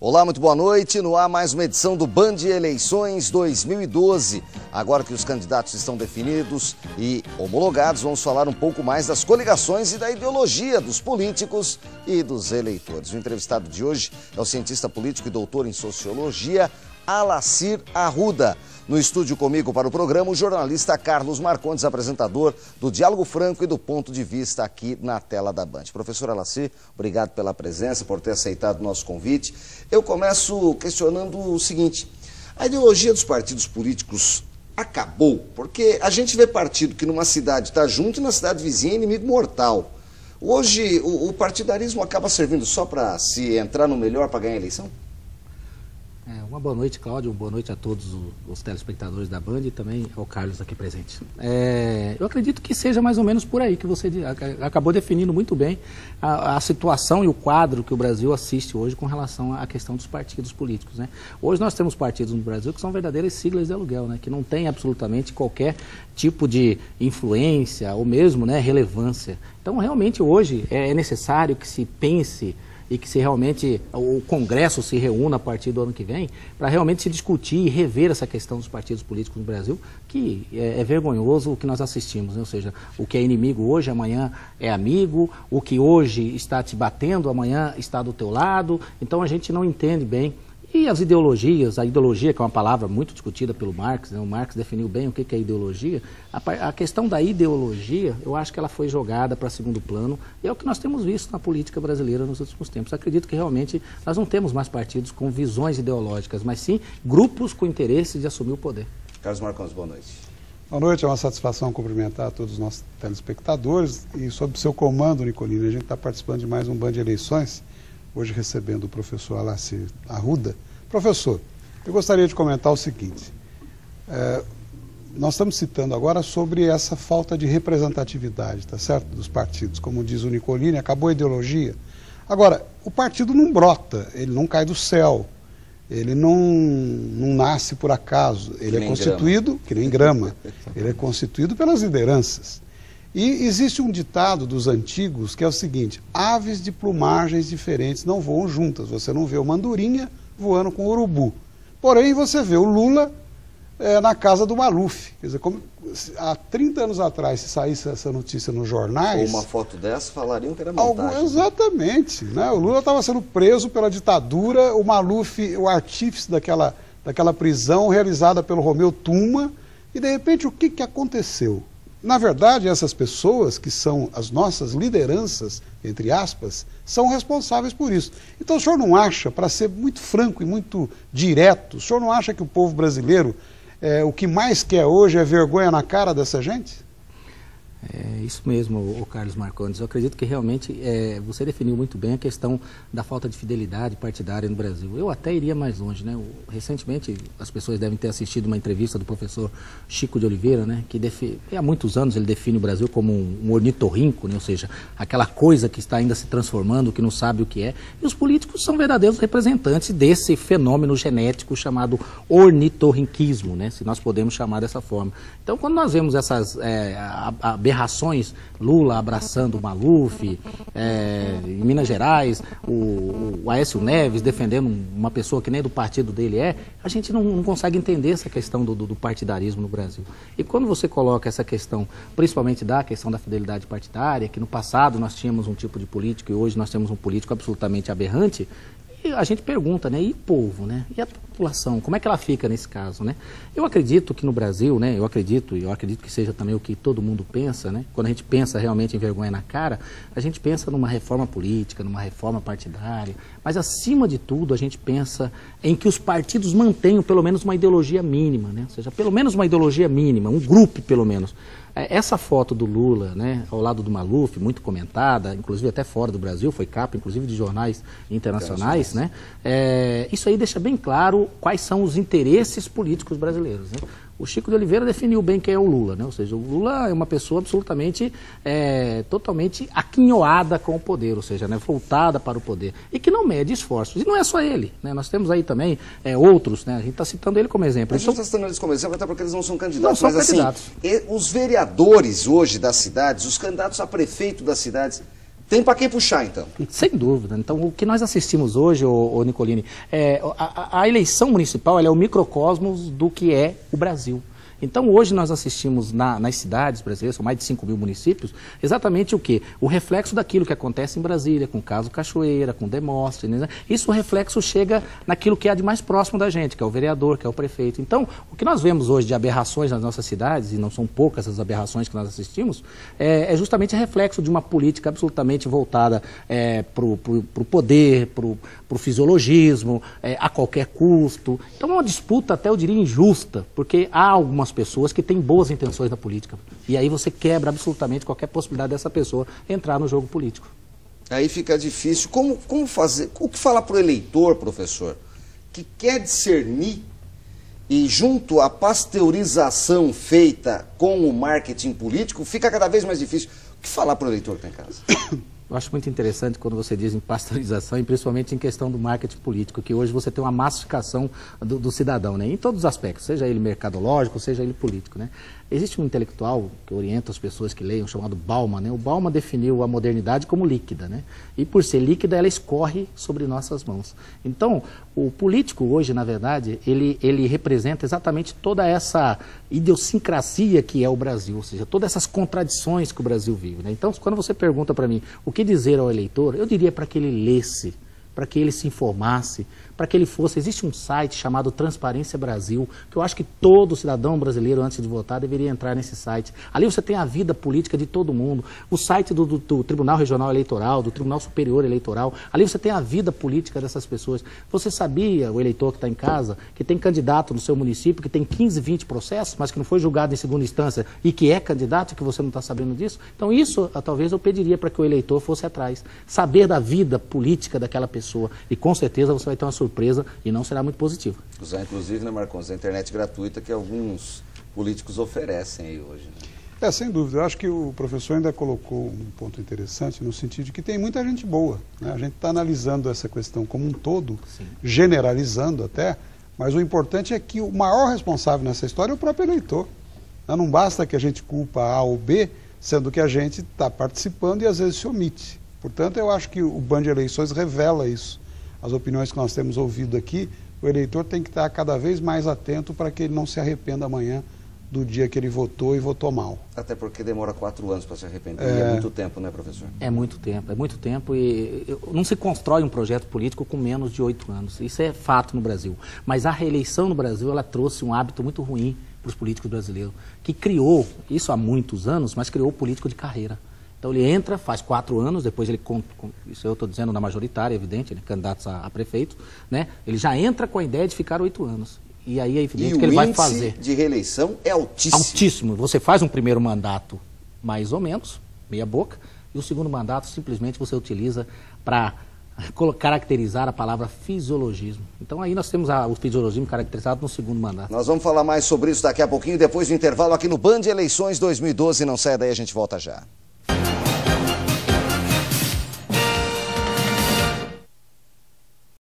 Olá, muito boa noite. No ar mais uma edição do Band Eleições 2012. Agora que os candidatos estão definidos e homologados, vamos falar um pouco mais das coligações e da ideologia dos políticos e dos eleitores. O entrevistado de hoje é o cientista político e doutor em sociologia, Alacir Arruda. No estúdio comigo para o programa, o jornalista Carlos Marcondes, apresentador do Diálogo Franco e do Ponto de Vista aqui na tela da Band. Professor Alacir, obrigado pela presença, por ter aceitado o nosso convite. Eu começo questionando o seguinte: a ideologia dos partidos políticos acabou? Porque a gente vê partido que numa cidade está junto e na cidade vizinha é inimigo mortal. Hoje o partidarismo acaba servindo só para se entrar no melhor para ganhar a eleição? Uma boa noite, Cláudio, uma boa noite a todos os telespectadores da Band e também ao Carlos aqui presente. Eu acredito que seja mais ou menos por aí que você acabou definindo muito bem a situação e o quadro que o Brasil assiste hoje com relação à questão dos partidos políticos, né? Hoje nós temos partidos no Brasil que são verdadeiras siglas de aluguel, né? Que não tem absolutamente qualquer tipo de influência ou mesmo, né, relevância. Então, realmente, hoje é necessário que se pense e que se realmente o Congresso se reúna a partir do ano que vem para realmente se discutir e rever essa questão dos partidos políticos no Brasil, que é vergonhoso o que nós assistimos, né? Ou seja, o que é inimigo hoje, amanhã é amigo, o que hoje está te batendo, amanhã está do teu lado. Então a gente não entende bem. E as ideologias, a ideologia, que é uma palavra muito discutida pelo Marx, né? O Marx definiu bem o que é ideologia. A questão da ideologia, eu acho que ela foi jogada para segundo plano, e é o que nós temos visto na política brasileira nos últimos tempos. Acredito que realmente nós não temos mais partidos com visões ideológicas, mas sim grupos com interesse de assumir o poder. Carlos Marcondes, boa noite. Boa noite, é uma satisfação cumprimentar todos os nossos telespectadores. E sob o seu comando, Nicolini, a gente está participando de mais um Band de Eleições, hoje recebendo o professor Alacir Arruda. Professor, eu gostaria de comentar o seguinte: nós estamos citando agora sobre essa falta de representatividade, tá certo, dos partidos. Como diz o Nicolini, acabou a ideologia. Agora, o partido não brota, ele não cai do céu, ele não nasce por acaso, ele é constituído, que nem grama, ele é constituído pelas lideranças. E existe um ditado dos antigos que é o seguinte: aves de plumagens diferentes não voam juntas. Você não vê uma andorinha voando com o urubu. Porém, você vê o Lula na casa do Maluf. Quer dizer, como, há 30 anos atrás, se saísse essa notícia nos jornais... Ou uma foto dessa, falariam que era montagem. Exatamente. Né? O Lula estava sendo preso pela ditadura, o Maluf, o artífice daquela prisão realizada pelo Romeu Tuma, e de repente o que aconteceu? Na verdade, essas pessoas, que são as nossas lideranças, entre aspas, são responsáveis por isso. Então o senhor não acha, para ser muito franco e muito direto, o senhor não acha que o povo brasileiro, o que mais quer hoje é vergonha na cara dessa gente? É isso mesmo, o Carlos Marcondes. Eu acredito que realmente você definiu muito bem a questão da falta de fidelidade partidária no Brasil. Eu até iria mais longe, né? Recentemente, as pessoas devem ter assistido uma entrevista do professor Chico de Oliveira, né? Que há muitos anos ele define o Brasil como um ornitorrinco, né? Ou seja, aquela coisa que está ainda se transformando, que não sabe o que é. E os políticos são verdadeiros representantes desse fenômeno genético chamado ornitorrinquismo, né? Se nós podemos chamar dessa forma. Então, quando nós vemos essas aberrações, Lula abraçando o Maluf, em Minas Gerais, o Aécio Neves defendendo uma pessoa que nem do partido dele a gente não consegue entender essa questão do partidarismo no Brasil. E quando você coloca essa questão, principalmente da questão da fidelidade partidária, que no passado nós tínhamos um tipo de político e hoje nós temos um político absolutamente aberrante, e a gente pergunta, né, e o povo, né, e a população, como é que ela fica nesse caso, né? Eu acredito que no Brasil, né, eu acredito que seja também o que todo mundo pensa, né, quando a gente pensa realmente em vergonha na cara, a gente pensa numa reforma política, numa reforma partidária, mas acima de tudo a gente pensa em que os partidos mantenham pelo menos uma ideologia mínima, né, ou seja, pelo menos uma ideologia mínima, um grupo pelo menos. Essa foto do Lula, né, ao lado do Maluf, muito comentada, inclusive até fora do Brasil, foi capa, inclusive de jornais internacionais, né? Isso aí deixa bem claro quais são os interesses políticos brasileiros, né? O Chico de Oliveira definiu bem quem é o Lula, né? Ou seja, o Lula é uma pessoa absolutamente, totalmente aquinhoada com o poder, ou seja, né, voltada para o poder, e que não mede esforços. E não é só ele, né? Nós temos aí também outros, né? A gente está citando ele como exemplo. A gente está citando eles como exemplo até porque eles não são candidatos. Não são candidatos. Assim, os vereadores hoje das cidades, os candidatos a prefeito das cidades, Tem para quem puxar, então? Sem dúvida. Então, o que nós assistimos hoje, ô Nicolini, a eleição municipal ela é o microcosmos do que é o Brasil. Então, hoje nós assistimos nas cidades brasileiras, são mais de 5 mil municípios, exatamente o quê? O reflexo daquilo que acontece em Brasília, com o caso Cachoeira, com Demóstenes, né? Isso, o reflexo chega naquilo que é de mais próximo da gente, que é o vereador, que é o prefeito. Então, o que nós vemos hoje de aberrações nas nossas cidades, e não são poucas as aberrações que nós assistimos, é justamente reflexo de uma política absolutamente voltada para o poder, para o fisiologismo, a qualquer custo. Então, é uma disputa, até eu diria, injusta, porque há algumas pessoas que têm boas intenções na política. E aí você quebra absolutamente qualquer possibilidade dessa pessoa entrar no jogo político. Aí fica difícil. Como fazer? O que falar para o eleitor, professor, que quer discernir e junto à pasteurização feita com o marketing político, fica cada vez mais difícil. O que falar para o eleitor que está em casa? Eu acho muito interessante quando você diz em pasteurização, e principalmente em questão do marketing político, que hoje você tem uma massificação do cidadão, né? Em todos os aspectos, seja ele mercadológico, seja ele político, né? Existe um intelectual que orienta as pessoas que leiam, chamado Bauman, né? O Bauman definiu a modernidade como líquida, né? E por ser líquida, ela escorre sobre nossas mãos. Então, o político hoje, na verdade, ele representa exatamente toda essa idiosincrasia que é o Brasil, ou seja, todas essas contradições que o Brasil vive, né? Então, quando você pergunta para mim o que dizer ao eleitor, eu diria para que ele lesse, para que ele se informasse, para que ele fosse... Existe um site chamado Transparência Brasil, que eu acho que todo cidadão brasileiro, antes de votar, deveria entrar nesse site. Ali você tem a vida política de todo mundo, o site do Tribunal Regional Eleitoral, do Tribunal Superior Eleitoral, ali você tem a vida política dessas pessoas. Você sabia, o eleitor que está em casa, que tem candidato no seu município, que tem 15, 20 processos, mas que não foi julgado em segunda instância e que é candidato, que você não está sabendo disso? Então isso, talvez eu pediria para que o eleitor fosse atrás, saber da vida política daquela pessoa, e com certeza você vai ter uma surpresa e não será muito positiva. Usar, inclusive, né, Marcondes, a internet gratuita que alguns políticos oferecem aí hoje, né? Sem dúvida. Eu acho que o professor ainda colocou um ponto interessante no sentido de que tem muita gente boa, né? A gente está analisando essa questão como um todo, sim, generalizando até, mas o importante é que o maior responsável nessa história é o próprio eleitor. Não basta que a gente culpa A ou B, sendo que a gente está participando e às vezes se omite. Portanto, eu acho que o Band de Eleições revela isso. As opiniões que nós temos ouvido aqui, o eleitor tem que estar cada vez mais atento para que ele não se arrependa amanhã do dia que ele votou e votou mal. Até porque demora 4 anos para se arrepender. É muito tempo, né, professor? É muito tempo e não se constrói um projeto político com menos de 8 anos. Isso é fato no Brasil. Mas a reeleição no Brasil, ela trouxe um hábito muito ruim para os políticos brasileiros, que criou, isso há muitos anos, mas criou o político de carreira. Então ele entra, faz 4 anos, depois ele, isso eu estou dizendo na majoritária, evidente, né, candidatos a prefeito, né, ele já entra com a ideia de ficar 8 anos. E aí é evidente que ele vai fazer. O índice de reeleição é altíssimo. Altíssimo. Você faz um primeiro mandato mais ou menos, meia boca, e o segundo mandato simplesmente você utiliza para caracterizar a palavra fisiologismo. Então aí nós temos o fisiologismo caracterizado no segundo mandato. Nós vamos falar mais sobre isso daqui a pouquinho, depois do intervalo aqui no Band Eleições 2012. Não saia daí, a gente volta já.